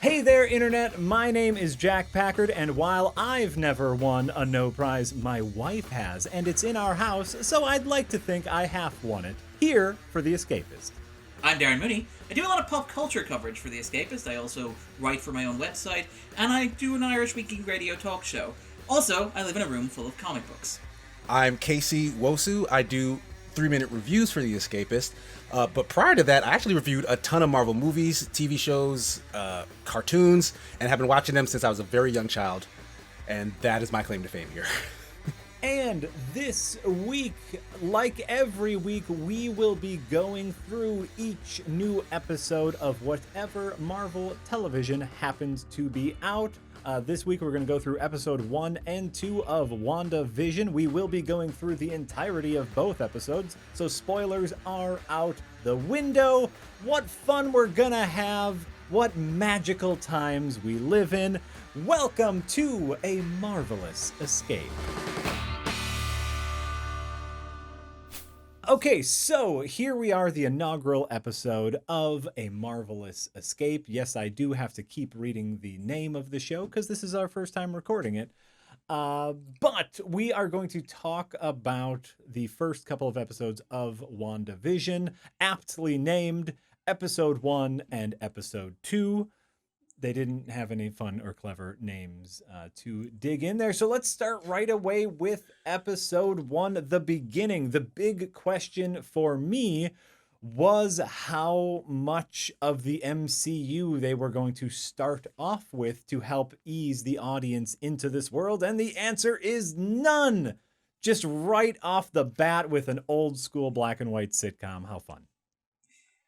Hey there, Internet! My name is Jack Packard, and while I've never won a no prize, my wife has, and it's in our house, so I'd like to think I half won it. Here for The Escapist. I'm Darren Mooney. I do a lot of pop culture coverage for The Escapist. I also write for my own website, and I do an Irish weekly radio talk show. Also, I live in a room full of comic books. I'm Nwosu. I do 3-minute reviews for The Escapist. But prior to that, I actually reviewed a ton of Marvel movies, TV shows, cartoons, and have been watching them since I was a very young child. And that is my claim to fame here. And this week, like every week, we will be going through each new episode of whatever Marvel television happens to be out. This week, we're going to go through episode 1 and 2 of WandaVision. We will be going through the entirety of both episodes, so spoilers are out the window. What fun we're going to have. What magical times we live in. Welcome to A Marvelous Escape. Okay, so here we are, the inaugural episode of A Marvelous Escape. Yes, I do have to keep reading the name of the show because this is our first time recording it. But we are going to talk about the first couple of episodes of WandaVision, aptly named Episode 1 and Episode 2. They didn't have any fun or clever names to dig in there. So let's start right away with episode 1, the beginning. The big question for me was how much of the MCU they were going to start off with to help ease the audience into this world. And the answer is none. Just right off the bat with an old school black and white sitcom. How fun.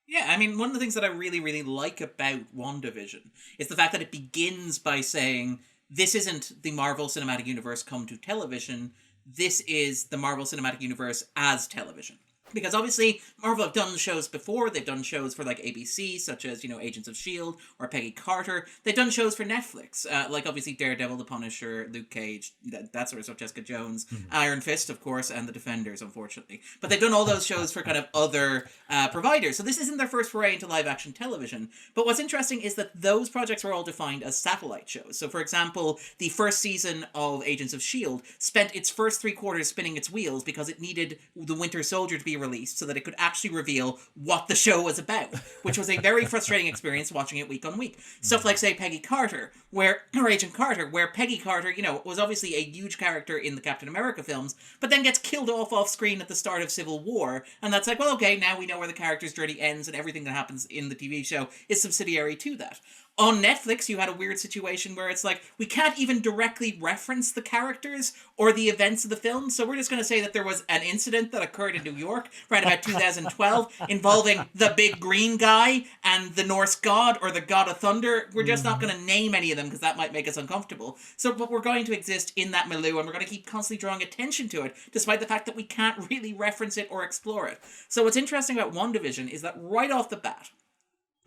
Yeah, I mean, one of the things that I really like about WandaVision is the fact that it begins by saying, this isn't the Marvel Cinematic Universe come to television, this is the Marvel Cinematic Universe as television. Because obviously, Marvel have done shows before. They've done shows for, like, ABC, such as, Agents of S.H.I.E.L.D. or Peggy Carter. They've done shows for Netflix, like, obviously, Daredevil, The Punisher, Luke Cage, that sort of stuff, Jessica Jones, Iron Fist, of course, and The Defenders, unfortunately. But they've done all those shows for kind of other providers. So this isn't their first foray into live-action television. But what's interesting is that those projects were all defined as satellite shows. So, for example, the first season of Agents of S.H.I.E.L.D. spent its first 3 quarters spinning its wheels because it needed the Winter Soldier to be released so that it could actually reveal what the show was about, which was a very frustrating experience watching it week on week. Stuff like, say, Peggy Carter, or Agent Carter, where Peggy Carter, was obviously a huge character in the Captain America films, but then gets killed off screen at the start of Civil War, and that's like, well, okay, now we know where the character's journey ends, and everything that happens in the TV show is subsidiary to that. On Netflix, you had a weird situation where it's like, we can't even directly reference the characters or the events of the film, so we're just going to say that there was an incident that occurred in New York right about 2012 involving the big green guy and the Norse god or the god of thunder. We're just not going to name any of them because that might make us uncomfortable. So, but we're going to exist in that milieu and we're going to keep constantly drawing attention to it, despite the fact that we can't really reference it or explore it. So what's interesting about WandaVision is that right off the bat,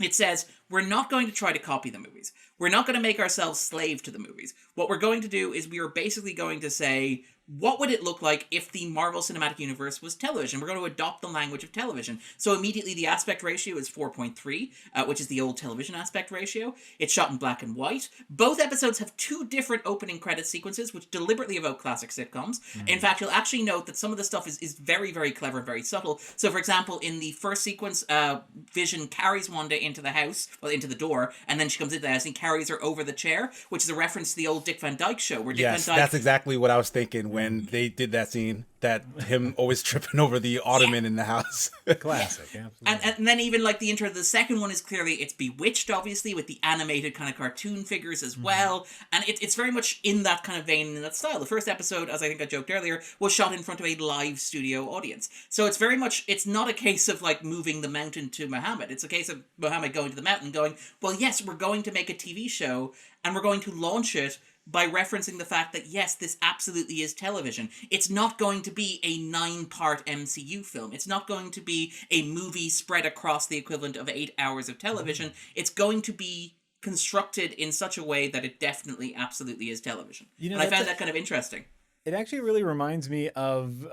it says, we're not going to try to copy the movies. We're not going to make ourselves slave to the movies. What we're going to do is we are basically going to say, what would it look like if the Marvel Cinematic Universe was television? We're going to adopt the language of television. So immediately the aspect ratio is 4.3, which is the old television aspect ratio. It's shot in black and white. Both episodes have 2 different opening credit sequences, which deliberately evoke classic sitcoms. In fact, you'll actually note that some of the stuff is very, very clever and very subtle. So, for example, in the first sequence, Vision carries Wanda into the house, well, into the door, and then she comes into the house and carries her over the chair, which is a reference to the old Dick Van Dyke show. Where Dick Van Dyke... That's exactly what I was thinking when they did that scene, that him always tripping over the ottoman in the house. Classic, absolutely. And then even like the intro to the second one is clearly, it's Bewitched, obviously, with the animated kind of cartoon figures as well. And it's very much in that kind of vein, in that style. The first episode, as I think I joked earlier, was shot in front of a live studio audience. So it's very much, it's not a case of like moving the mountain to Muhammad. It's a case of Muhammad going to the mountain going, well, yes, we're going to make a TV show and we're going to launch it by referencing the fact that, yes, this absolutely is television. It's not going to be a 9-part MCU film. It's not going to be a movie spread across the equivalent of 8 hours of television. It's going to be constructed in such a way that it definitely, absolutely is television. And I found that kind of interesting. It actually really reminds me of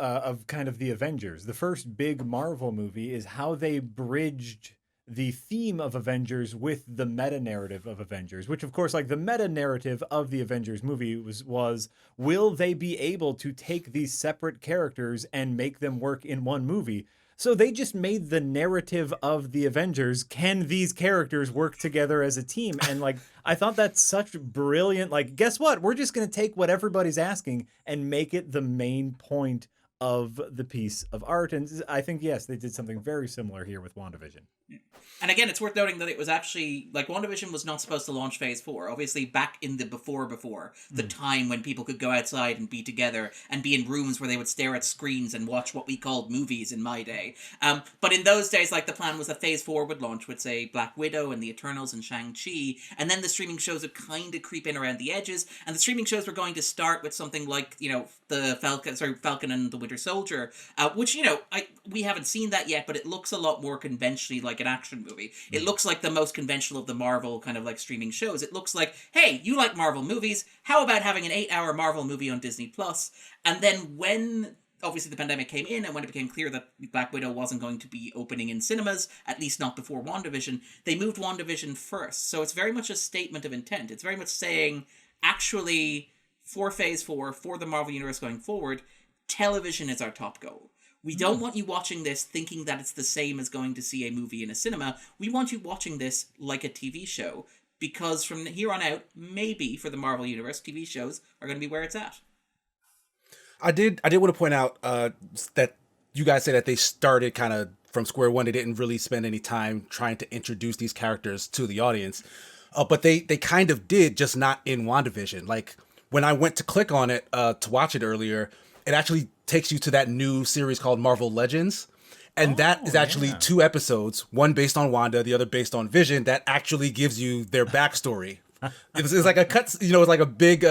kind of the Avengers. The first big Marvel movie is how they bridged the theme of Avengers with the meta narrative of Avengers, which of course, like the meta narrative of the Avengers movie was will they be able to take these separate characters and make them work in one movie? So they just made the narrative of the Avengers, can these characters work together as a team? And like, I thought that's such brilliant, like, guess what? We're just going to take what everybody's asking and make it the main point of the piece of art. And I think, yes, they did something very similar here with WandaVision. And again, it's worth noting that it was actually, like, WandaVision was not supposed to launch Phase 4. Obviously, back in the before, the time when people could go outside and be together and be in rooms where they would stare at screens and watch what we called movies in my day. But in those days, like, the plan was that Phase 4 would launch with, say, Black Widow and the Eternals and Shang-Chi, and then the streaming shows would kind of creep in around the edges, and the streaming shows were going to start with something like, you know, the Falcon and the Winter Soldier, which, you know, we haven't seen that yet, but it looks a lot more conventionally like an action movie. It looks like the most conventional of the Marvel kind of like streaming shows. It looks like, hey, you like Marvel movies, how about having an 8-hour Marvel movie on Disney Plus? And then when obviously the pandemic came in and when it became clear that Black Widow wasn't going to be opening in cinemas, at least not before WandaVision, they moved WandaVision first. So it's very much a statement of intent. It's very much saying, actually, for Phase 4, for the Marvel Universe going forward, television is our top goal. We don't want you watching this thinking that it's the same as going to see a movie in a cinema. We want you watching this like a TV show, because from here on out, maybe for the Marvel Universe, TV shows are going to be where it's at. I did want to point out that you guys say that they started kind of from square one. They didn't really spend any time trying to introduce these characters to the audience. But they kind of did, just not in WandaVision. Like, when I went to click on it to watch it earlier, it actually takes you to that new series called Marvel Legends. And that is actually 2 episodes, one based on Wanda, the other based on Vision, that actually gives you their backstory. It's like a cut, you know, it's like a big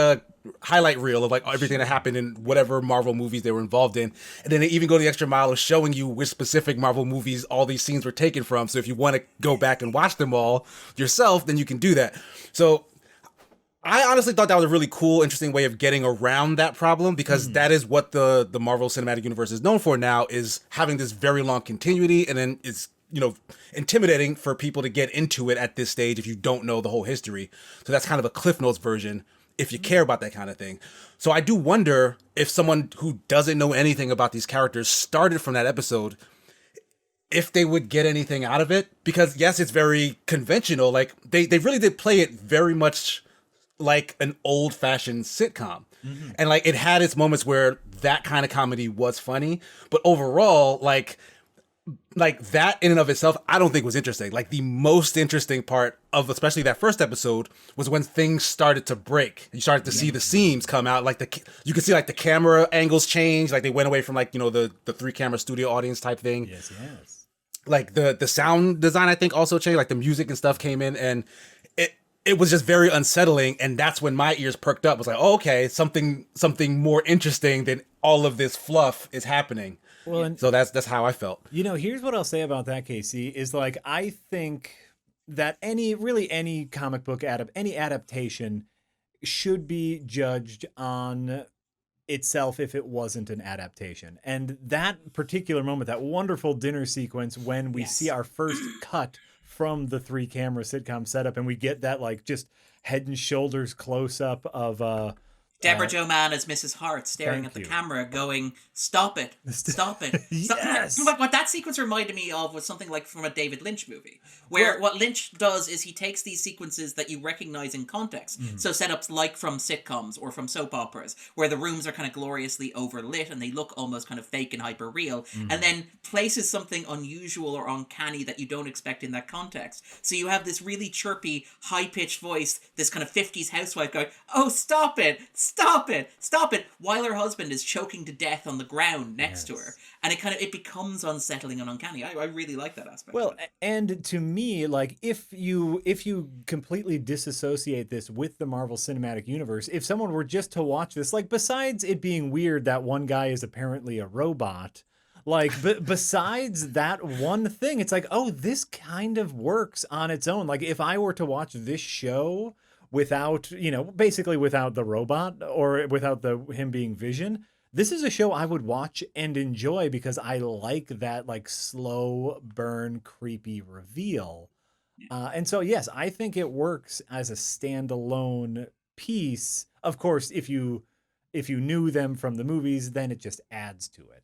highlight reel of like everything that happened in whatever Marvel movies they were involved in. And then they even go the extra mile of showing you which specific Marvel movies all these scenes were taken from. So if you want to go back and watch them all yourself, then you can do that. So I honestly thought that was a really cool, interesting way of getting around that problem, because that is what the Marvel Cinematic Universe is known for now, is having this very long continuity, and then it's, you know, intimidating for people to get into it at this stage if you don't know the whole history. So that's kind of a Cliff Notes version if you care about that kind of thing. So I do wonder if someone who doesn't know anything about these characters started from that episode, if they would get anything out of it. Because yes, it's very conventional. Like they really did play it very much like an old-fashioned sitcom. And like it had its moments where that kind of comedy was funny, but overall, like that in and of itself, I don't think was interesting. Like the most interesting part of especially that first episode was when things started to break. You started to see the seams come out, like you could see like the camera angles change, like they went away from like, you know, the 3-camera studio audience type thing. Yes. Like the sound design, I think, also changed. Like the music and stuff came in, and it was just very unsettling, and that's when my ears perked up. I was like, oh, okay, something more interesting than all of this fluff is happening. Well, and so that's how I felt. You know, here's what I'll say about that, Casey, is like, I think that any comic book any adaptation should be judged on itself if it wasn't an adaptation. And that particular moment, that wonderful dinner sequence when we see our first cut from the 3-camera sitcom setup, and we get that like just head and shoulders close up of Deborah Jo Mann as Mrs. Hart staring at the camera going, stop it. Yes. What that sequence reminded me of was something like from a David Lynch movie, where what Lynch does is he takes these sequences that you recognize in context. So setups like from sitcoms or from soap operas, where the rooms are kind of gloriously overlit and they look almost kind of fake and hyper real, and then places something unusual or uncanny that you don't expect in that context. So you have this really chirpy, high-pitched voice, this kind of 50s housewife going, oh, stop it, while her husband is choking to death on the ground next to her. And it becomes unsettling and uncanny. I really like that aspect. Well, and to me, like, if you completely disassociate this with the Marvel Cinematic Universe, if someone were just to watch this, like, besides it being weird that one guy is apparently a robot, like, besides that one thing, it's like, oh, this kind of works on its own. Like, if I were to watch this show without, you know, basically without the robot or without him being Vision, this is a show I would watch and enjoy because I like that like slow burn, creepy reveal. And so, yes, I think it works as a standalone piece. Of course, if you knew them from the movies, then it just adds to it.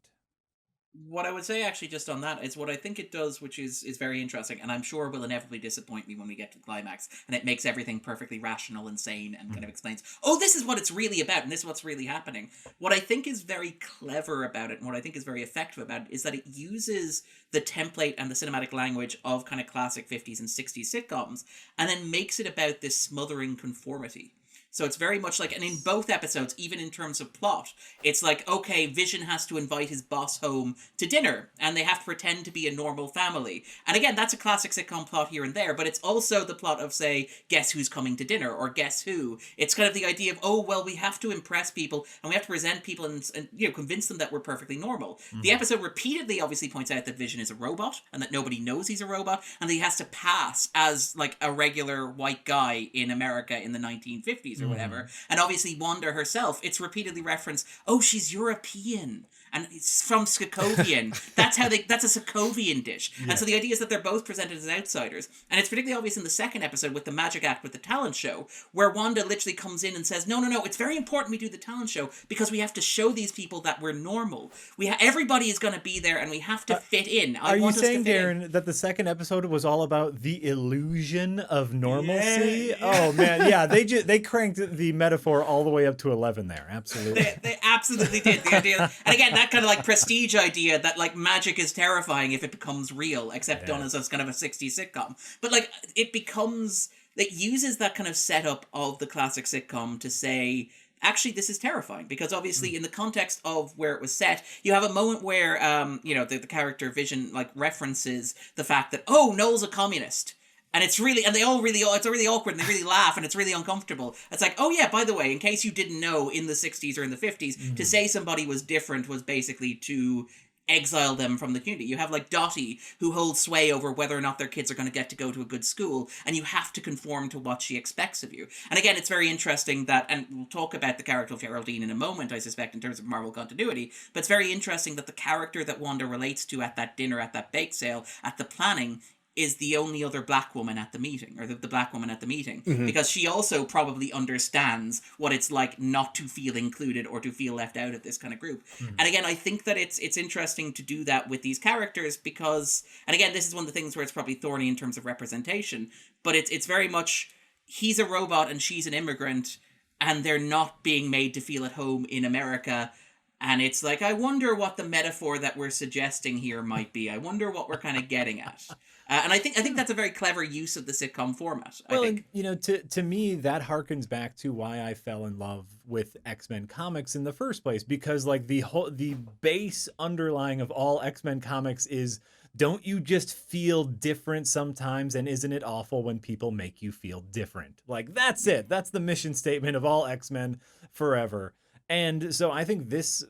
What I would say actually just on that is what I think it does, which is very interesting, and I'm sure will inevitably disappoint me when we get to the climax, and it makes everything perfectly rational and sane and kind of explains, oh, this is what it's really about and this is what's really happening. What I think is very clever about it and what I think is very effective about it is that it uses the template and the cinematic language of kind of classic 50s and 60s sitcoms and then makes it about this smothering conformity. So it's very much like, and in both episodes, even in terms of plot, it's like, okay, Vision has to invite his boss home to dinner, and they have to pretend to be a normal family. And again, that's a classic sitcom plot here and there, but it's also the plot of, say, guess who's coming to dinner, or guess who. It's kind of the idea of, oh, well, we have to impress people, and we have to present people and you know, convince them that we're perfectly normal. Mm-hmm. The episode repeatedly obviously points out that Vision is a robot, and that nobody knows he's a robot, and that he has to pass as, like, a regular white guy in America in the 1950s or whatever. And obviously Wanda herself, it's repeatedly referenced, oh, she's European and it's from Sokovian. that's a Sokovian dish. Yeah. And so the idea is that they're both presented as outsiders. And it's particularly obvious in the second episode with the magic act with the talent show, where Wanda literally comes in and says, no, it's very important we do the talent show because we have to show these people that we're normal. Everybody is going to be there and we have to fit in. Are you saying, Darren, that the second episode was all about the illusion of normalcy? Yeah. Oh man, yeah, they cranked the metaphor all the way up to 11 there. Absolutely. They absolutely did. The idea, and again, that kind of like prestige idea that like magic is terrifying if it becomes real, except done as kind of a 60s sitcom. But like it uses that kind of setup of the classic sitcom to say, actually, this is terrifying because obviously in the context of where it was set, you have a moment where, the character Vision like references the fact that, oh, Noel's a communist. And it's really awkward and they really laugh and it's really uncomfortable. It's like, oh yeah, by the way, in case you didn't know, in the 60s or in the 50s, to say somebody was different was basically to exile them from the community. You have like Dottie, who holds sway over whether or not their kids are going to go to a good school, and you have to conform to what she expects of you. And again, it's very interesting that, and we'll talk about the character of Geraldine in a moment, I suspect, in terms of Marvel continuity, but it's very interesting that the character that Wanda relates to at that dinner, at that bake sale, at the planning, is the only other black woman at the meeting, or the black woman at the meeting, because she also probably understands what it's like not to feel included or to feel left out of this kind of group. And again, I think that it's interesting to do that with these characters because, and again, this is one of the things where it's probably thorny in terms of representation, but it's very much, he's a robot and she's an immigrant, and they're not being made to feel at home in America. And it's like, I wonder what the metaphor that we're suggesting here might be. I wonder what we're kind of getting at. And I think that's a very clever use of the sitcom format. Well, I think. And, to me, that harkens back to why I fell in love with X-Men comics in the first place, because like the base underlying of all X-Men comics is, don't you just feel different sometimes, and isn't it awful when people make you feel different? Like, that's it. That's the mission statement of all X-Men forever. And so I think this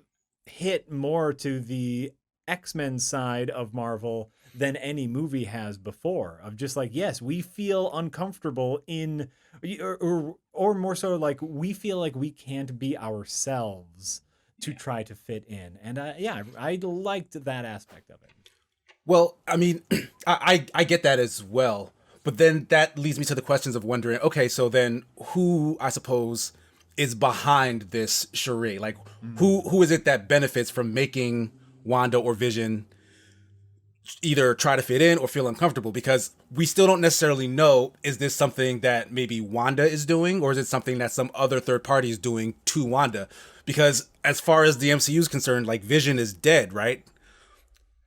hit more to the X-Men side of Marvel than any movie has before, of just like, yes, we feel uncomfortable in, or more so like we feel like we can't be ourselves to try to fit in. And I liked that aspect of it. Well, I mean, I get that as well, but then that leads me to the questions of wondering, okay, so then who, I suppose, is behind this charade? Like, who is it that benefits from making Wanda or Vision either try to fit in or feel uncomfortable? Because we still don't necessarily know, is this something that maybe Wanda is doing, or is it something that some other third party is doing to Wanda? Because as far as the MCU is concerned, like, Vision is dead, right?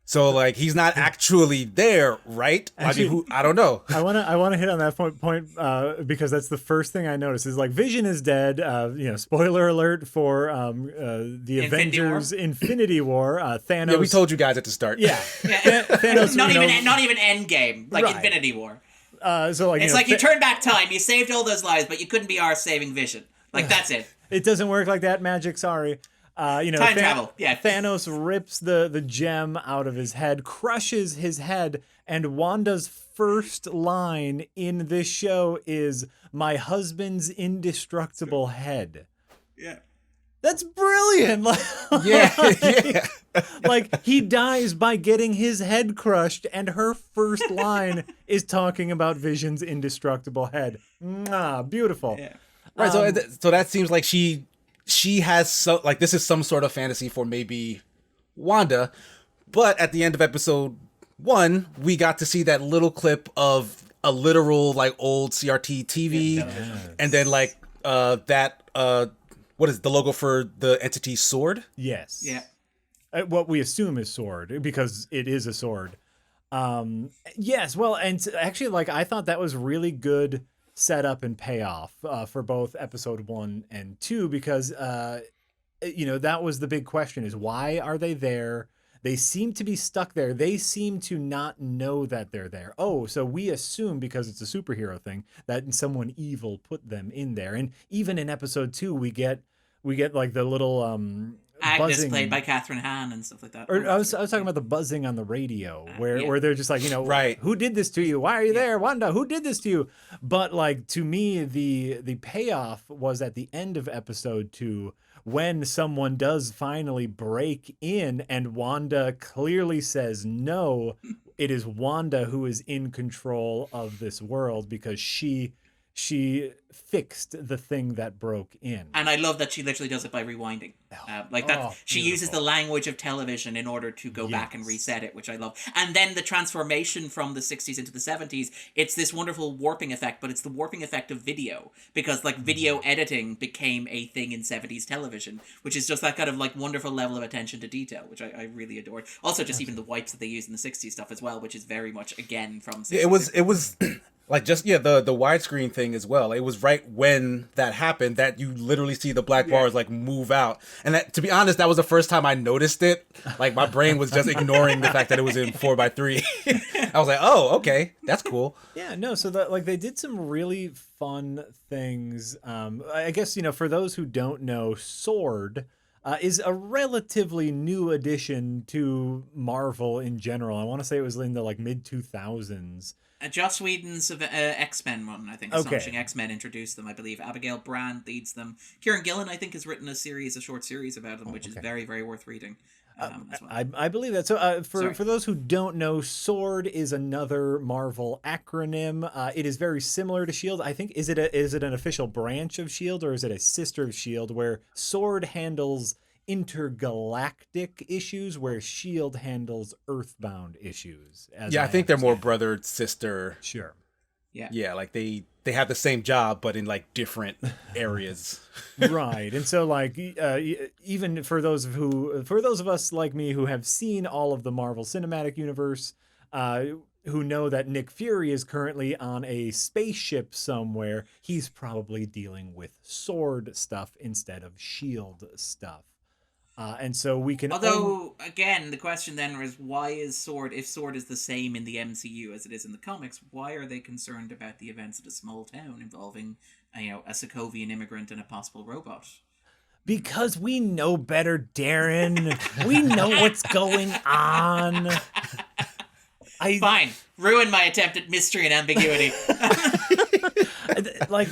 So like, he's not actually there, right? Actually, I mean, I don't know. I want to hit on that point because that's the first thing I noticed is like, Vision is dead. Spoiler alert for the Avengers Infinity War. Thanos. Yeah, we told you guys at the start. Yeah. Thanos. not even Endgame, like right. Infinity War. So like, it's like you turned back time, you saved all those lives, but you couldn't be our saving Vision. Like, that's it. It doesn't work like that. Magic. Sorry. Time travel. Yeah. Thanos rips the gem out of his head, crushes his head, and Wanda's first line in this show is, "My husband's indestructible head." Yeah. That's brilliant. Yeah. Like, he dies by getting his head crushed, and her first line is talking about Vision's indestructible head. Mwah, beautiful. Yeah. Right. So that seems like she has so like this is some sort of fantasy for maybe Wanda, but at the end of episode 1, we got to see that little clip of a literal like old CRT TV, and then like what is the logo for the entity sword? Yes. Yeah. What we assume is sword, because it is a sword. Yes, well, and actually, like, I thought that was really good setup and payoff for both episode 1 and 2, because, that was the big question, is why are they there? They seem to be stuck there. They seem to not know that they're there. Oh, so we assume, because it's a superhero thing, that someone evil put them in there. And even in episode 2, we get like the little Agnes buzzing, played by Catherine Hahn and stuff like that. Or I was talking about the buzzing on the radio, where they're just like, right, who did this to you? Why are you there, Wanda? Who did this to you? But like, to me, the payoff was at the end of episode 2, when someone does finally break in, and Wanda clearly says no. It is Wanda who is in control of this world, because she fixed the thing that broke in. And I love that she literally does it by rewinding. She uses the language of television in order to go back and reset it, which I love. And then the transformation from the 60s into the 70s, it's this wonderful warping effect, but it's the warping effect of video, because like video editing became a thing in 70s television, which is just that kind of like wonderful level of attention to detail, which I really adored. Also, just even the wipes that they use in the 60s stuff as well, which is very much again from 60s. It was like just the widescreen thing as well. It was right when that happened that you literally see the black bars like move out. And that, to be honest, that was the first time I noticed it. Like, my brain was just ignoring the fact that it was in 4:3. I was like, oh, okay, that's cool. Yeah, no, so that, like, they did some really fun things. I guess, for those who don't know, Sword is a relatively new addition to Marvel in general. I want to say it was in the like mid 2000s. Joss Whedon's X-Men one, I think. Astonishing X-Men introduced them, I believe. Abigail Brand leads them. Kieran Gillen, I think, has written a short series about them, which is very, very worth reading. As well. I believe that. So for those who don't know, SWORD is another Marvel acronym. It is very similar to SHIELD. I think, is it an official branch of SHIELD, or is it a sister of SHIELD, where SWORD handles intergalactic issues, where SHIELD handles earthbound issues? I think they're more brother sister. Sure. Yeah, like they have the same job, but in like different areas. Right. And so like even for those of us like me who have seen all of the Marvel Cinematic Universe, who know that Nick Fury is currently on a spaceship somewhere, he's probably dealing with SWORD stuff instead of SHIELD stuff. And so we can. Although, again, the question then is, why is SWORD, if SWORD is the same in the MCU as it is in the comics, why are they concerned about the events at a small town involving, a Sokovian immigrant and a possible robot? Because we know better, Darren. We know what's going on. Fine. Ruin my attempt at mystery and ambiguity. Like,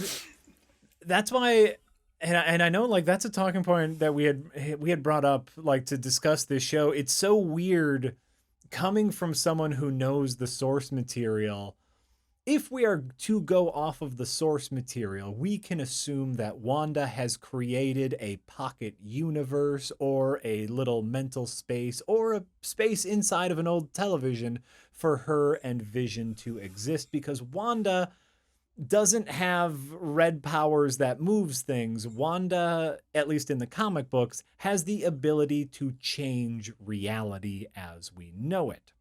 that's why. And I know, like, that's a talking point that we had brought up, like, to discuss this show. It's so weird coming from someone who knows the source material. If we are to go off of the source material, we can assume that Wanda has created a pocket universe, or a little mental space, or a space inside of an old television for her and Vision to exist, because Wanda doesn't have red powers that moves things. Wanda, at least in the comic books, has the ability to change reality as we know it.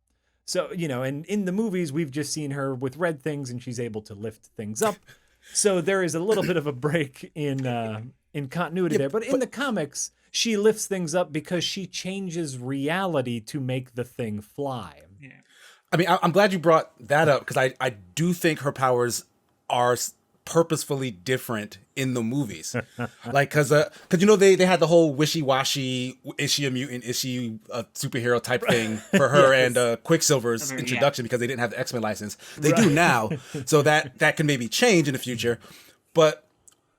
So, and in the movies, we've just seen her with red things, and she's able to lift things up. So there is a little bit of a break in continuity there. But in the comics, she lifts things up because she changes reality to make the thing fly. Yeah. I mean, I'm glad you brought that up, because I do think her powers are purposefully different in the movies. Like, because they had the whole wishy-washy, is she a mutant, is she a superhero type thing for her and Quicksilver's introduction, because they didn't have the X-Men license. They do now, so that can maybe change in the future. But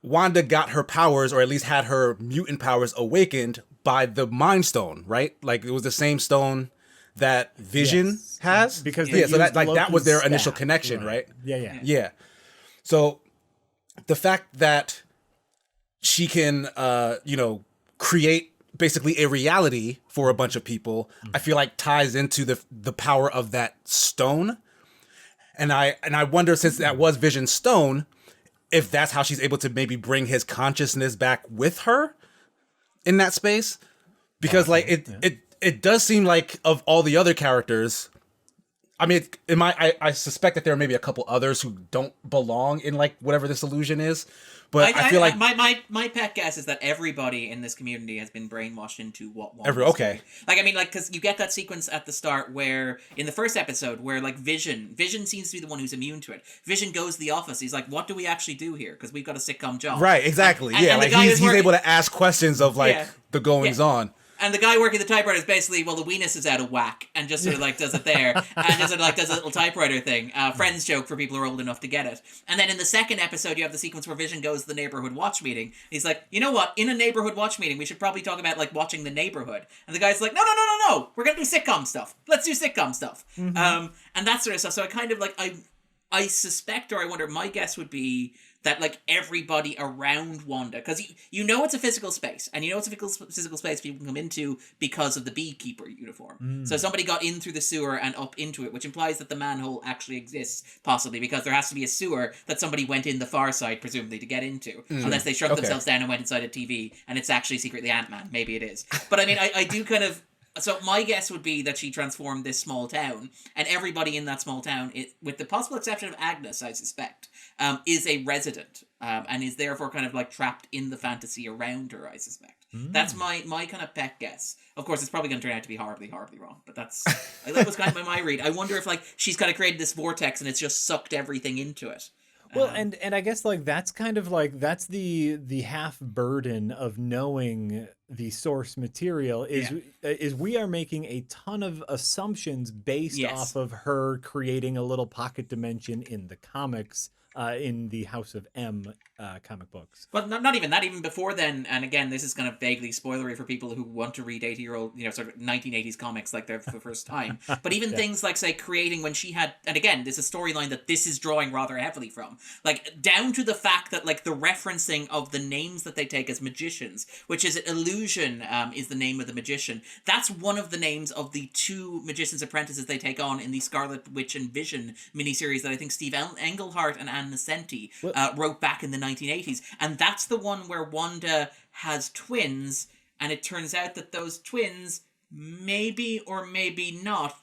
Wanda got her powers, or at least had her mutant powers awakened by the Mind Stone, right? Like it was the same stone that Vision has. Because so that that was their Loki's initial staff. connection, right? Yeah. So the fact that she can, create basically a reality for a bunch of people, I feel like ties into the power of that stone. And I wonder, since that was Vision's stone, if that's how she's able to maybe bring his consciousness back with her in that space. Because it does seem like, of all the other characters, I mean, I suspect that there are maybe a couple others who don't belong in like whatever this illusion is. But I feel like my pet guess is that everybody in this community has been brainwashed into what one. Okay. Like, I mean, like, because you get that sequence at the start where, in the first episode, where like Vision seems to be the one who's immune to it. Vision goes to the office. He's like, "What do we actually do here? Because we've got a sitcom job." Right. Exactly. And like he's able to ask questions of like the goings on. And the guy working the typewriter is basically, well, the weenus is out of whack, and just sort of like does it there, and just sort of like does a little typewriter thing. Friends joke for people who are old enough to get it. And then in the second episode, you have the sequence where Vision goes to the neighborhood watch meeting. He's like, you know what? In a neighborhood watch meeting, we should probably talk about like watching The Neighborhood. And the guy's like, no, we're gonna do sitcom stuff. Let's do sitcom stuff. And that sort of stuff. So I kind of like I suspect, or I wonder, my guess would be that like everybody around Wanda, because you know it's a physical space, and you know it's a physical space people can come into because of the beekeeper uniform. So somebody got in through the sewer and up into it, which implies that the manhole actually exists, possibly because there has to be a sewer that somebody went in the far side, presumably, to get into, unless they shrunk themselves down and went inside a TV, and it's actually secretly Ant-Man. Maybe it is. But I mean, I do kind of... So my guess would be that she transformed this small town, and everybody in that small town, with the possible exception of Agnes, I suspect, is a resident, and is therefore kind of like trapped in the fantasy around her, I suspect. That's my kind of pet guess. Of course, it's probably going to turn out to be horribly, horribly wrong, but that was kind of my read. I wonder if like she's kind of created this vortex and it's just sucked everything into it. Well, and I guess like that's kind of like that's the half burden of knowing the source material is we are making a ton of assumptions based off of her creating a little pocket dimension in the comics, in the House of M comic books. Well, not even that. Even before then, and again, this is kind of vaguely spoilery for people who want to read 80-year-old, sort of 1980s comics like they're for the first time. But even things like, say, creating when she had, and again, this is a storyline that this is drawing rather heavily from, like down to the fact that like the referencing of the names that they take as magicians, which is Illusion, is the name of the magician. That's one of the names of the two magician's apprentices they take on in the Scarlet Witch and Vision miniseries that I think Steve Englehart and Ann Nesenti wrote back in the 1980s. And that's the one where Wanda has twins, and it turns out that those twins maybe or maybe not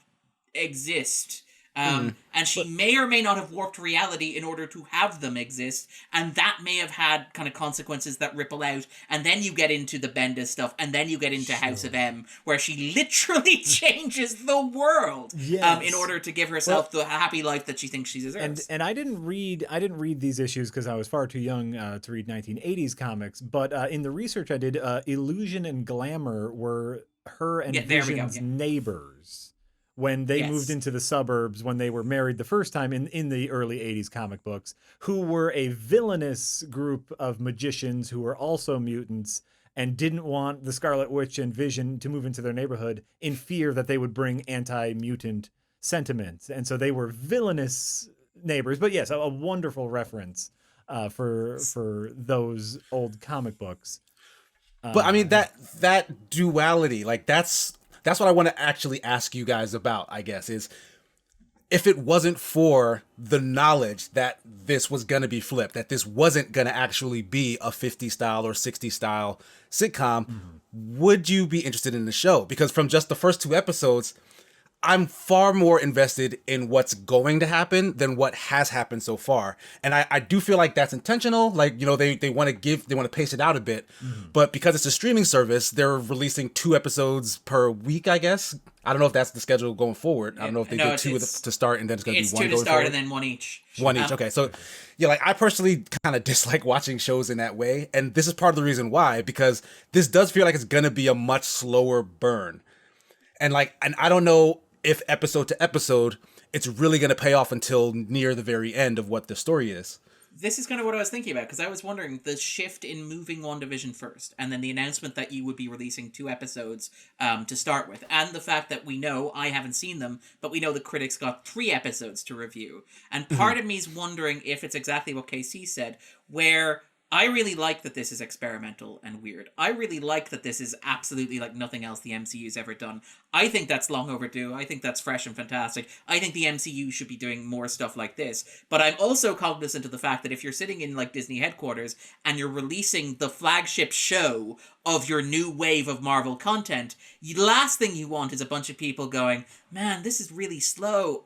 exist. And she may or may not have warped reality in order to have them exist, and that may have had kind of consequences that ripple out, and then you get into the Bendis stuff, and then you get into House of M, where she literally changes the world in order to give herself the happy life that she thinks she deserves. And I didn't read these issues because I was far too young to read 1980s comics, but in the research I did, Illusion and Glamour were her and Vision's neighbors when they moved into the suburbs, when they were married the first time in the early 80s comic books, who were a villainous group of magicians who were also mutants and didn't want the Scarlet Witch and Vision to move into their neighborhood in fear that they would bring anti-mutant sentiments. And so they were villainous neighbors. But yes, a wonderful reference for those old comic books. But I mean, that duality, like that's what I want to actually ask you guys about, I guess, is if it wasn't for the knowledge that this was going to be flipped, that this wasn't going to actually be a 50 style or 60 style sitcom, would you be interested in the show? Because from just the first two episodes, I'm far more invested in what's going to happen than what has happened so far. And I do feel like that's intentional. Like, they want to pace it out a bit, but because it's a streaming service, they're releasing 2 episodes per week, I guess. I don't know if that's the schedule going forward. I don't know if they did 2 to start and then it's going to be 1 going forward. It's 2 to start and then 1 each. 1 each. Okay. So yeah, like I personally kind of dislike watching shows in that way. And this is part of the reason why, because this does feel like it's going to be a much slower burn. And I don't know if episode to episode, it's really going to pay off until near the very end of what the story is. This is kind of what I was thinking about, because I was wondering the shift in moving WandaVision first, and then the announcement that you would be releasing 2 episodes to start with, and the fact that we know, I haven't seen them, but we know the critics got 3 episodes to review. And part of me is wondering if it's exactly what KC said, where I really like that this is experimental and weird. I really like that this is absolutely like nothing else the MCU's ever done. I think that's long overdue. I think that's fresh and fantastic. I think the MCU should be doing more stuff like this. But I'm also cognizant of the fact that if you're sitting in like Disney headquarters and you're releasing the flagship show of your new wave of Marvel content, the last thing you want is a bunch of people going, man, this is really slow.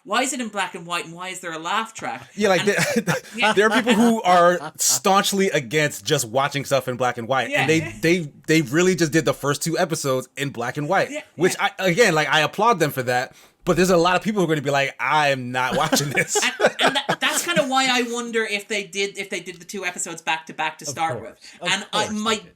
Why is it in black and white, and why is there a laugh track? Yeah, like there are people who are staunchly against just watching stuff in black and white, and they really just did the first 2 episodes in black and white, which I applaud them for that. But there's a lot of people who are going to be like, I'm not watching this. and that's kind of why I wonder if they did the 2 episodes back to back to start with. And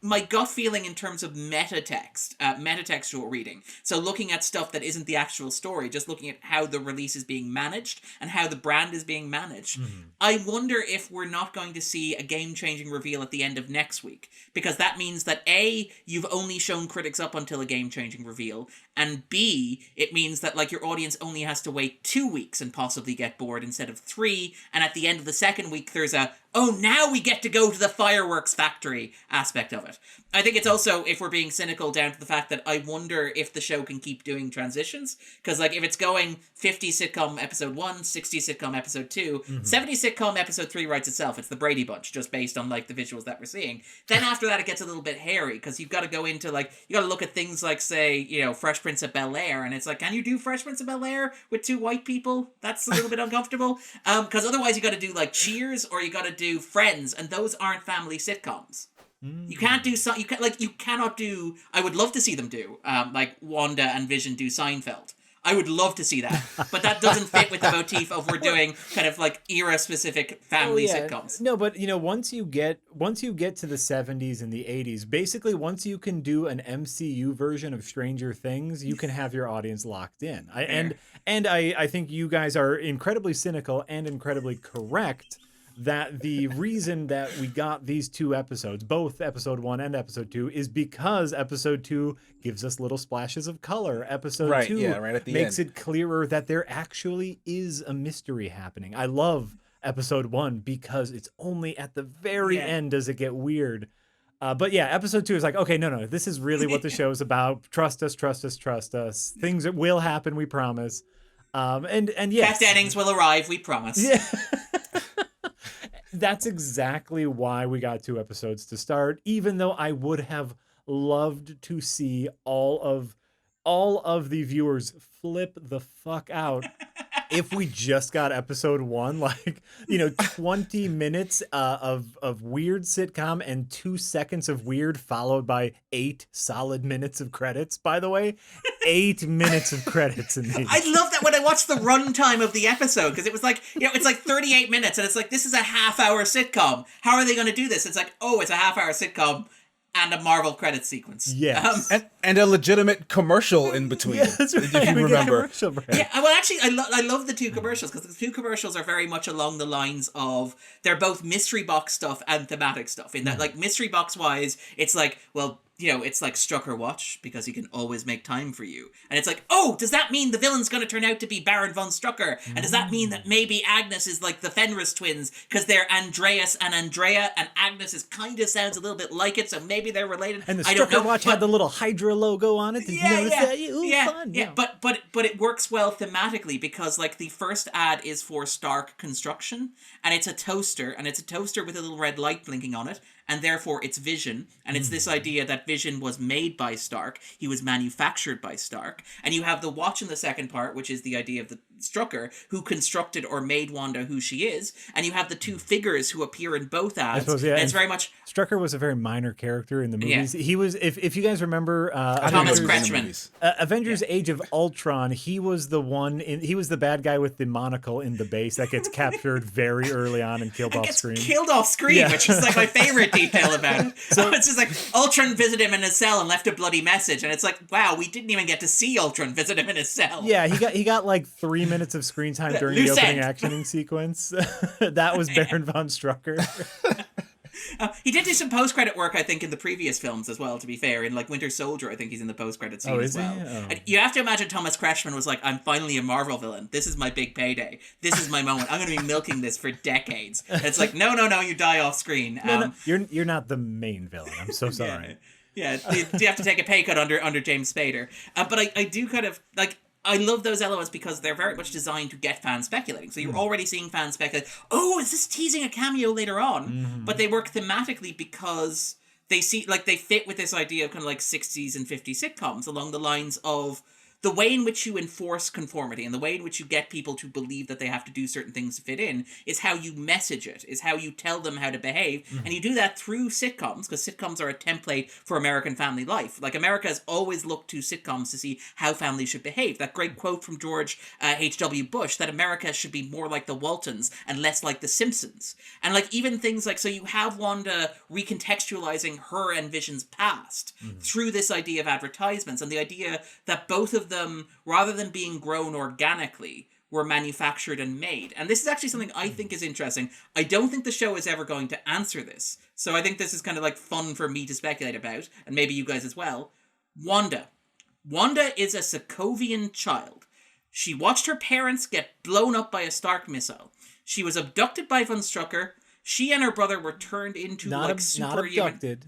my gut feeling in terms of metatextual reading, so looking at stuff that isn't the actual story, just looking at how the release is being managed and how the brand is being managed, I wonder if we're not going to see a game-changing reveal at the end of next week. Because that means that A, you've only shown critics up until a game-changing reveal, and B, it means that like your audience only has to wait 2 weeks and possibly get bored instead of 3, and at the end of the second week there's a, oh, now we get to go to the fireworks factory aspect of it. I think it's also, if we're being cynical, down to the fact that I wonder if the show can keep doing transitions, because like if it's going 50 sitcom episode 1, 60 sitcom episode 2, 70 sitcom episode 3 writes itself. It's the Brady Bunch, just based on like the visuals that we're seeing. Then after that it gets a little bit hairy, because you've got to go into like, you got to look at things like, say, you know, Fresh Prince of Bel-Air, and it's like, can you do Fresh Prince of Bel-Air with 2 white people? That's a little bit uncomfortable, because otherwise you got to do like Cheers, or you got to do Friends, and those aren't family sitcoms. You can't do you cannot do. I would love to see them do like Wanda and Vision do Seinfeld. I would love to see that, but that doesn't fit with the motif of we're doing kind of like era specific family sitcoms. No, but you know, once you get to the 70s and the 80s, basically once you can do an MCU version of Stranger Things, you can have your audience locked in. I think you guys are incredibly cynical and incredibly correct that the reason that we got these 2 episodes, both episode 1 and episode 2, is because episode 2 gives us little splashes of color. Episode 2 right at the makes end. it clearer that there actually is a mystery happening. I love episode 1 because it's only at the very end does it get weird. But yeah, episode 2 is like, okay, no, this is really what the show is about. Trust us. Things that will happen, we promise. And yes. Kat Dennings will arrive, we promise. Yeah. That's exactly why we got 2 episodes to start, even though I would have loved to see all of the viewers flip the fuck out if we just got episode 1, like, you know, 20 minutes of weird sitcom and 2 seconds of weird followed by 8 solid minutes of credits. By the way, 8 minutes of credits in these. I love that when I watched the runtime of the episode, because it was like, you know, it's like 38 minutes, and it's like, this is a half-hour sitcom. How are they going to do this? It's like, oh, it's a half-hour sitcom and a Marvel credit sequence. Yes. And a legitimate commercial in between, that's right. if you remember. Yeah, well, actually, I love the 2 commercials, because the 2 commercials are very much along the lines of, they're both mystery box stuff and thematic stuff. In that, like, mystery box wise, it's like, well, you know, it's like Strucker watch, because he can always make time for you. And it's like, oh, does that mean the villain's going to turn out to be Baron von Strucker? And does that mean that maybe Agnes is like the Fenris twins, because they're Andreas and Andrea, and Agnes is kind of sounds a little bit like it, so maybe they're related. And the Strucker watch had the little Hydra logo on it. Did you notice that? Ooh, fun. Yeah. But it works well thematically, because like the first ad is for Stark Construction, and it's a toaster with a little red light blinking on it, and therefore it's Vision, and it's this idea that Vision was made by Stark, he was manufactured by Stark, and you have the watch in the second part, which is the idea of the Strucker, who constructed or made Wanda who she is, and you have the 2 figures who appear in both ads, suppose, and it's very much... Strucker was a very minor character in the movies. He was, if you guys remember... Thomas Kretschmann. Avengers Age of Ultron, he was the he was the bad guy with the monocle in the base that gets captured very early on and killed off screen. Killed off screen, which is like my favorite detail about it. So it's just like, Ultron visited him in his cell and left a bloody message, and it's like, wow, we didn't even get to see Ultron visit him in his cell. Yeah, he got like 3 minutes of screen time during the opening actioning sequence. That was Baron von Strucker. He did do some post-credit work, I think, in the previous films as well, to be fair. In, like, Winter Soldier, I think he's in the post-credit scene as well. And you have to imagine Thomas Kretschmann was like, I'm finally a Marvel villain. This is my big payday. This is my moment. I'm going to be milking this for decades. And it's like, no, you die off screen. No, you're not the main villain. I'm so sorry. Yeah, you have to take a pay cut under James Spader. But I do kind of, like... I love those elements because they're very much designed to get fans speculating. So you're already seeing fans speculate, oh, is this teasing a cameo later on? Mm-hmm. But they work thematically because they they fit with this idea of kind of like 60s and 50s sitcoms along the lines of the way in which you enforce conformity and the way in which you get people to believe that they have to do certain things to fit in is how you message it, is how you tell them how to behave. Mm-hmm. And you do that through sitcoms, because sitcoms are a template for American family life. Like, America has always looked to sitcoms to see how families should behave. That great quote from George H.W. Bush, that America should be more like the Waltons and less like the Simpsons. And, like, even things like, so you have Wanda recontextualizing her and Vision's past through this idea of advertisements and the idea that both of them, rather than being grown organically, were manufactured and made. And this is actually something I think is interesting. I don't think the show is ever going to answer this. So I think this is kind of like fun for me to speculate about, and maybe you guys as well. Wanda. Wanda is a Sokovian child. She watched her parents get blown up by a Stark missile. She was abducted by Von Strucker. She and her brother were turned into superhuman... Not abducted.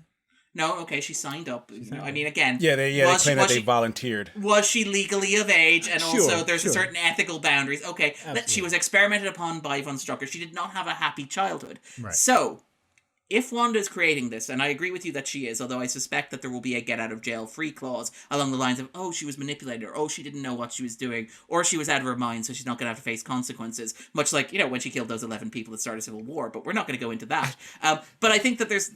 No, okay, she signed up. I mean, again... Yeah, they claim that they volunteered. Was she legally of age? And also, there's certain ethical boundaries. Okay, she was experimented upon by Von Strucker. She did not have a happy childhood. Right. So, if Wanda is creating this, and I agree with you that she is, although I suspect that there will be a get-out-of-jail-free clause along the lines of, oh, she was manipulated, or oh, she didn't know what she was doing, or she was out of her mind, so she's not going to have to face consequences, much like, when she killed those 11 people that started a civil war, but we're not going to go into that. But I think that there's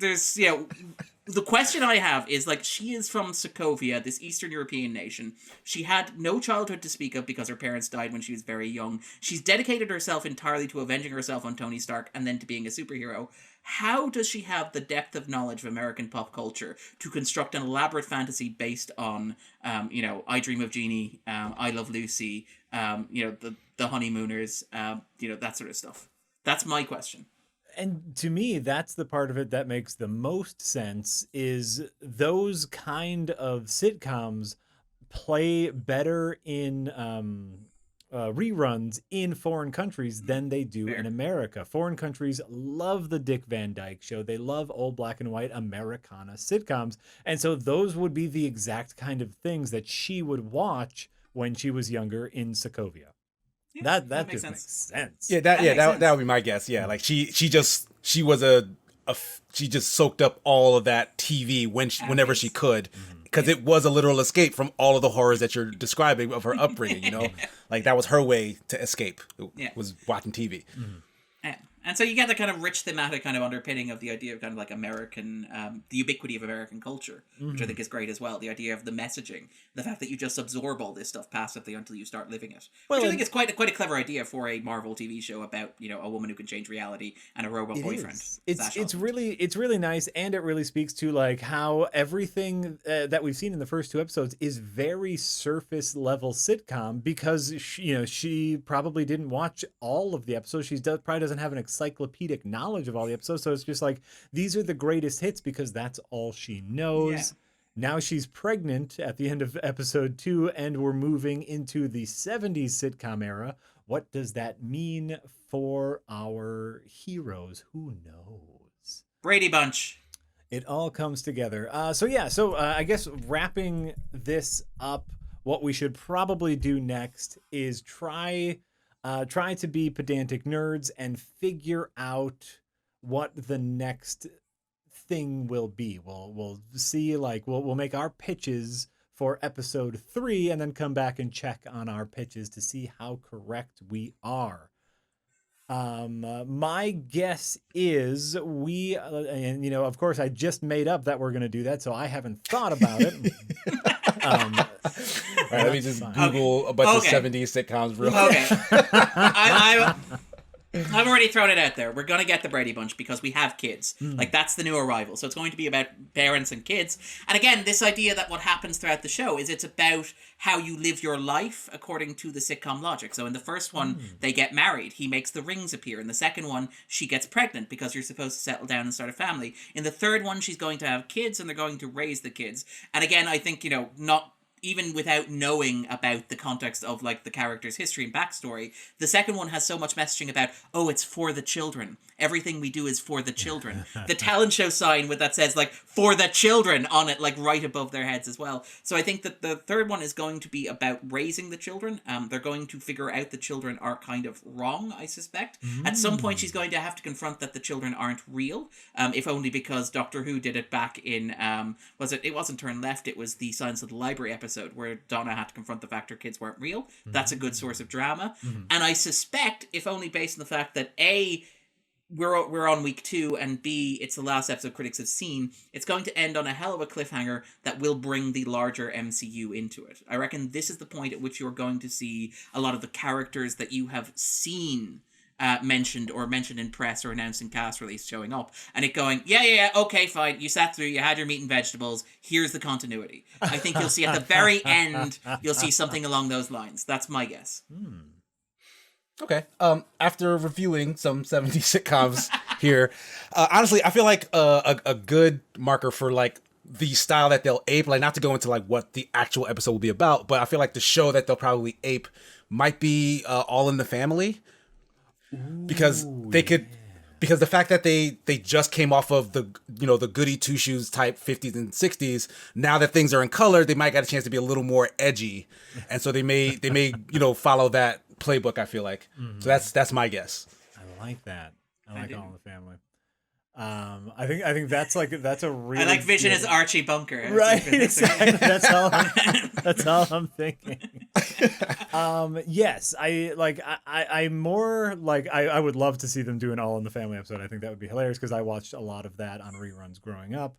the question I have is, like, she is from Sokovia, this Eastern European nation. She had no childhood to speak of because her parents died when she was very young. She's dedicated herself entirely to avenging herself on Tony Stark and then to being a superhero. How does she have the depth of knowledge of American pop culture to construct an elaborate fantasy based on, I Dream of Jeannie, I Love Lucy, the Honeymooners, that sort of stuff? That's my question. And to me, that's the part of it that makes the most sense, is those kind of sitcoms play better in reruns in foreign countries than they do in America. Foreign countries love the Dick Van Dyke Show. They love old black and white Americana sitcoms. And so those would be the exact kind of things that she would watch when she was younger in Sokovia. Yeah, that just makes sense. Yeah, that would be my guess. Yeah, like she just soaked up all of that TV whenever she could, because it was a literal escape from all of the horrors that you're describing of her upbringing. Like that was her way to escape. Was watching TV. Mm-hmm. And so you get the kind of rich thematic kind of underpinning of the idea of kind of like American, the ubiquity of American culture, which I think is great as well. The idea of the messaging, the fact that you just absorb all this stuff passively until you start living it. Which I think is quite a clever idea for a Marvel TV show about, a woman who can change reality and a robot boyfriend. It's really nice, and it really speaks to like how everything that we've seen in the first two episodes is very surface level sitcom, because she probably didn't watch all of the episodes. She probably doesn't have an encyclopedic knowledge of all the episodes, so it's just like these are the greatest hits because that's all she knows. Now she's pregnant at the end of episode 2, and we're moving into the 70s sitcom era. What does that mean for our heroes? Who knows? Brady Bunch. It all comes together. So I guess wrapping this up, what we should probably do next is try to be pedantic nerds and figure out what the next thing will be. We'll see, like we'll make our pitches for episode 3 and then come back and check on our pitches to see how correct we are. My guess is of course I just made up that we're going to do that, so I haven't thought about it. All right, let me just Google a bunch of 70s sitcoms real quick. Okay. I've already thrown it out there. We're going to get the Brady Bunch because we have kids. Like, that's the new arrival. So it's going to be about parents and kids. And again, this idea that what happens throughout the show is it's about how you live your life according to the sitcom logic. So in the first one, they get married. He makes the rings appear. In the second one, she gets pregnant because you're supposed to settle down and start a family. In the third one, she's going to have kids and they're going to raise the kids. And again, I think, not even without knowing about the context of like the character's history and backstory, the second one has so much messaging about, oh, it's for the children. Everything we do is for the children. The talent show sign with that says like for the children on it, like right above their heads as well. So I think that the third one is going to be about raising the children. They're going to figure out the children are kind of wrong, I suspect. At some point she's going to have to confront that the children aren't real, if only because Doctor Who did it back in, it wasn't Turn Left, it was the Silence of the Library episode where Donna had to confront the fact her kids weren't real. That's a good source of drama. And I suspect, if only based on the fact that A, we're on week 2, and B, it's the last episode critics have seen, it's going to end on a hell of a cliffhanger that will bring the larger MCU into it. I reckon this is the point at which you're going to see a lot of the characters that you have seen mentioned in press or announced in cast release showing up, and it going, yeah, okay, fine, you sat through, you had your meat and vegetables, here's the continuity. I think you'll see at the very end, you'll see something along those lines. That's my guess. Okay. After reviewing some 70s sitcoms here, honestly, I feel like a good marker for like the style that they'll ape, like not to go into like what the actual episode will be about, but I feel like the show that they'll probably ape might be All in the Family. Because because the fact that they just came off of the the goody two shoes type 50s and 60s, now that things are in color, they might get a chance to be a little more edgy, and so they may follow that playbook. I feel like so that's my guess. I like that. I like All in the Family. I think that's a really. I like Vision as Archie Bunker, right? Exactly. That's all I'm thinking. Yes, I'm more like I would love to see them do an All in the Family episode. I think that would be hilarious because I watched a lot of that on reruns growing up.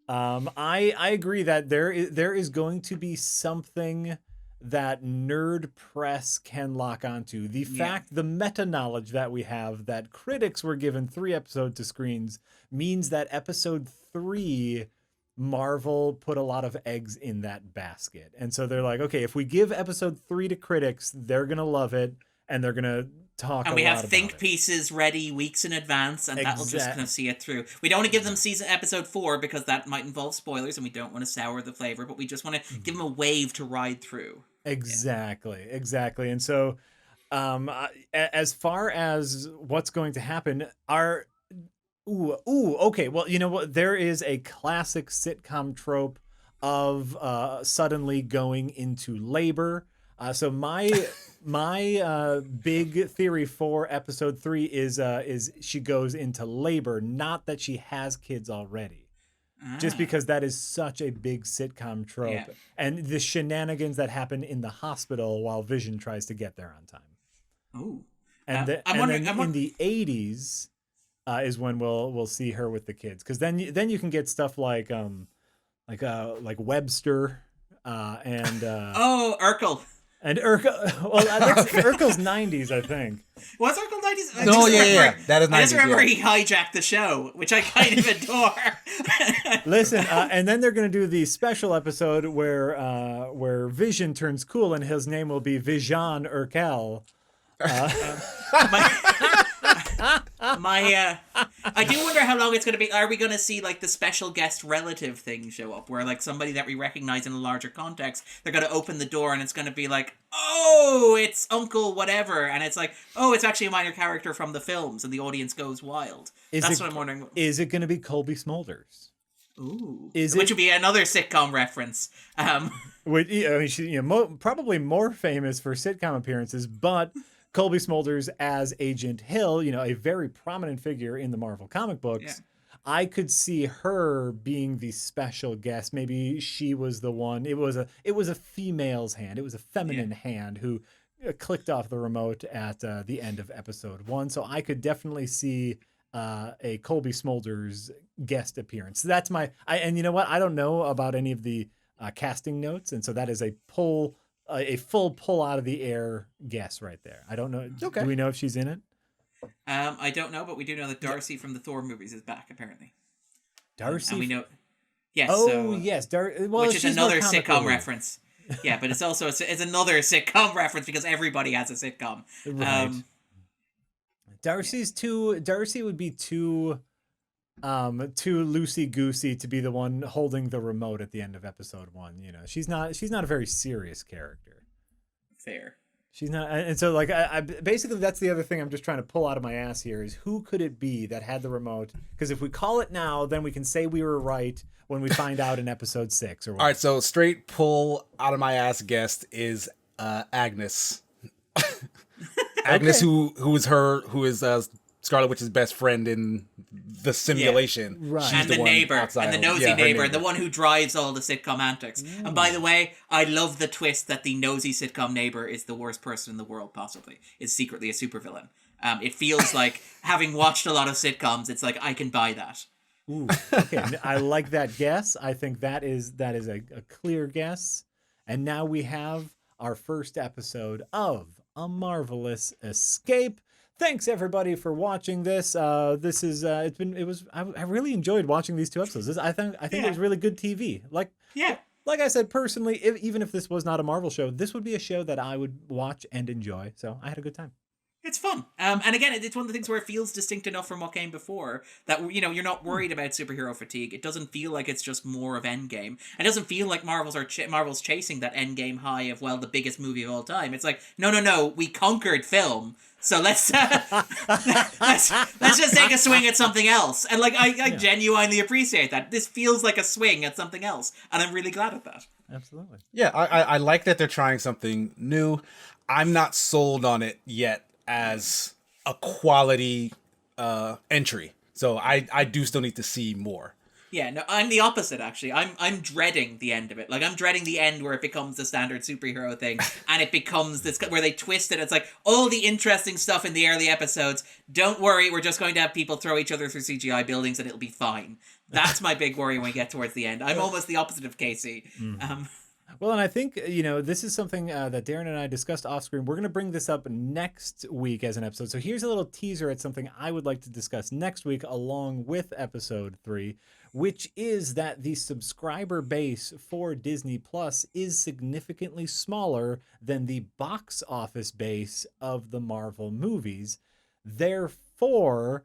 I agree that there is going to be something that nerd press can lock onto. The meta knowledge that we have that critics were given 3 episodes to screens means that episode 3, Marvel put a lot of eggs in that basket. And so they're like, okay, if we give episode 3 to critics, they're going to love it and they're going to talk and a we lot have about think it. pieces ready weeks in advance, and that'll just kind of see it through. We don't want to give them episode 4 because that might involve spoilers and we don't want to sour the flavor, but we just want to give them a wave to ride through. Exactly. And so as far as what's going to happen, okay, well, you know what, there is a classic sitcom trope of suddenly going into labor. So my big theory for episode 3 is she goes into labor, not that she has kids already. Just because that is such a big sitcom trope. Yeah. And the shenanigans that happen in the hospital while Vision tries to get there on time. Ooh. And in the 80s is when we'll see her with the kids. Because then you can get stuff like Webster and Urkel. And Urkel, well, Urkel's 90s, I think. Was Urkel 90s? No, yeah. That is 90s. I just remember he hijacked the show, which I kind of adore. Listen, and then they're going to do the special episode where Vision turns cool and his name will be Vision Urkel. I do wonder how long it's going to be. Are we going to see like the special guest relative thing show up where like somebody that we recognize in a larger context, they're going to open the door and it's going to be like, oh, it's Uncle whatever. And it's like, oh, it's actually a minor character from the films and the audience goes wild. That's what I'm wondering. Is it going to be Colby Smulders? Ooh. Which would be another sitcom reference. She's probably more famous for sitcom appearances, but Colby Smulders as Agent Hill, a very prominent figure in the Marvel comic books. Yeah. I could see her being the special guest. Maybe she was the one. It was a female's hand. It was a feminine hand who clicked off the remote at the end of episode 1. So I could definitely see a Colby Smulders guest appearance. That's and you know what? I don't know about any of the casting notes, and so that is a full pull out of the air guess right there. I don't know. Okay. Do we know if she's in it? I don't know, but we do know that Darcy from the Thor movies is back apparently. Darcy. And we know. Yes. Oh so, yes, well, which is she's more another comic sitcom relief. reference. Yeah, but it's also it's another sitcom reference because everybody has a sitcom. Right. Darcy would be too loosey goosey to be the one holding the remote at the end of episode 1. You know, she's not a very serious character. Fair. She's not, and so like I basically that's the other thing I'm just trying to pull out of my ass here is who could it be that had the remote? Because if we call it now, then we can say we were right when we find out in episode 6 or whatever. All right, so straight pull out of my ass guest is Agnes. Agnes, Okay. who is Scarlet Witch's best friend in the simulation. Right. She's And the one neighbor, outside and the of- nosy yeah, her neighbor, the one who drives all the sitcom antics. And by the way, I love the twist that the nosy sitcom neighbor is the worst person in the world, possibly. Is secretly a supervillain. It feels like, having watched a lot of sitcoms, it's like, I can buy that. Ooh, okay. I like that guess. I think that is a clear guess. And now we have our first episode of A Marvelous Escape. Thanks everybody for watching this. This is I really enjoyed watching these 2 episodes. I think it was really good TV. Like I said personally, even if this was not a Marvel show, this would be a show that I would watch and enjoy. So I had a good time. It's fun. And again, it's one of the things where it feels distinct enough from what came before that, you know, you're not worried about superhero fatigue. It doesn't feel like it's just more of Endgame. It doesn't feel like Marvel's chasing that Endgame high of, well, the biggest movie of all time. It's like, no, we conquered film. So let's let's just take a swing at something else. And like I genuinely appreciate that. This feels like a swing at something else, and I'm really glad at that. Absolutely. Yeah, I like that they're trying something new. I'm not sold on it yet as a quality entry. So I do still need to see more. Yeah, no, I'm the opposite actually. I'm dreading the end of it. Like I'm dreading the end where it becomes the standard superhero thing and it becomes this where they twist it. It's like all the interesting stuff in the early episodes. Don't worry, we're just going to have people throw each other through CGI buildings and it'll be fine. That's my big worry when we get towards the end. I'm almost the opposite of Casey. Well, and I think, you know, this is something that Darren and I discussed off screen. We're going to bring this up next week as an episode. So here's a little teaser at something I would like to discuss next week along with episode 3, which is that the subscriber base for Disney Plus is significantly smaller than the box office base of the Marvel movies. Therefore,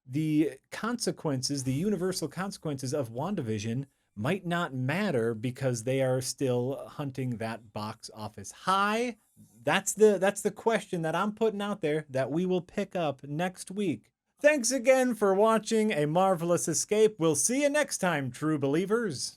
the consequences, the universal consequences of WandaVision might not matter because they are still hunting that box office high. That's the question that I'm putting out there that we will pick up next week. Thanks again for watching A Marvelous Escape. We'll see you next time, true believers.